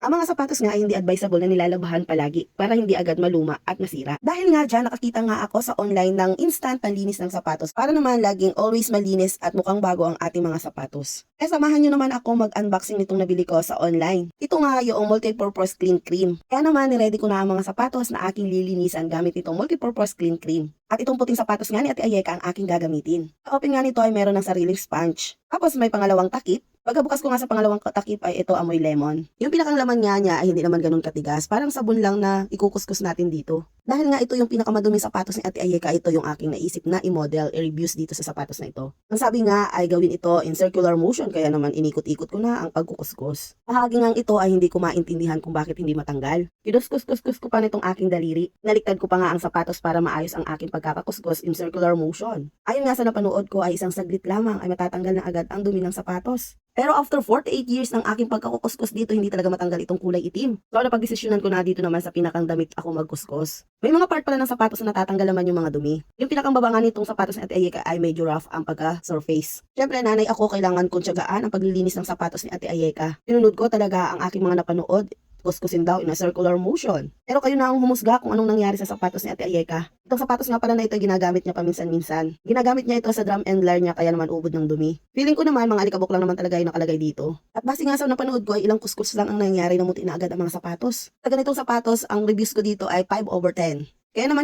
Ang mga sapatos nga ay hindi advisable na nilalabahan palagi para hindi agad maluma at masira. Dahil nga dyan, nakakita nga ako sa online ng instant panlinis ng sapatos para naman laging always malinis at mukhang bago ang ating mga sapatos. Kaya samahan nyo naman ako mag-unboxing nitong nabili ko sa online. Ito nga yung multi-purpose clean cream. Kaya naman niready ko na ang mga sapatos na aking lilinisan gamit itong multi-purpose clean cream. At itong puting sapatos nga ni Ate Ayeka ang aking gagamitin. Sa open nga nito ay meron ng sariling sponge. Tapos may pangalawang takip. Pagkabukas ko nga sa pangalawang takip ay ito amoy lemon. Yung pinakang laman nga niya ay hindi naman ganun katigas. Parang sabon lang na ikukuskus natin dito. Dahil nga ito yung pinakamaduming sapatos ni Ate Ayeka, ito yung aking naisip na i-model, i-reviews dito sa sapatos na ito. Ang sabi nga ay gawin ito in circular motion, kaya naman inikot-ikot ko na ang pagkukuskus. Bahagi nga ito ay hindi ko maintindihan kung bakit hindi matanggal. Kinuskus-kus ko pa nitong aking daliri. Naliktad ko pa nga ang sapatos para maayos ang aking pagkakakuskus in circular motion. Ayon nga sa napanood ko ay isang saglit lamang ay matatanggal na agad ang dumi ng sapatos. Pero after 48 years ng aking pagkakukuskus dito, hindi talaga matanggal itong kulay itim. So napagdesisyonan ko na dito naman sa pinakang damit ako magkuskus. May mga part pala ng sapatos na natatanggal naman yung mga dumi. Yung pinakang baba nga nitong sapatos ni Ate Ayeka ay medyo rough ang pagka-surface. Siyempre nanay ako, kailangan kong tiyagaan ang paglilinis ng sapatos ni Ate Ayeka. Pinunod ko talaga ang aking mga napanood. Kuskusin daw in a circular motion. Pero kayo na ang humusga kung anong nangyari sa sapatos ni Ate Ayeka. Itong sapatos nga pala na ito ginagamit niya paminsan-minsan. Ginagamit niya ito sa drum and lyre niya kaya naman ubod ng dumi. Feeling ko naman mga alikabok lang naman talaga yung nakalagay dito. At base nga sa napanood ko ay ilang kuskus lang ang nangyari, namuti na agad ang mga sapatos. Sa ganitong sapatos, ang reviews ko dito ay 5/10. Kaya naman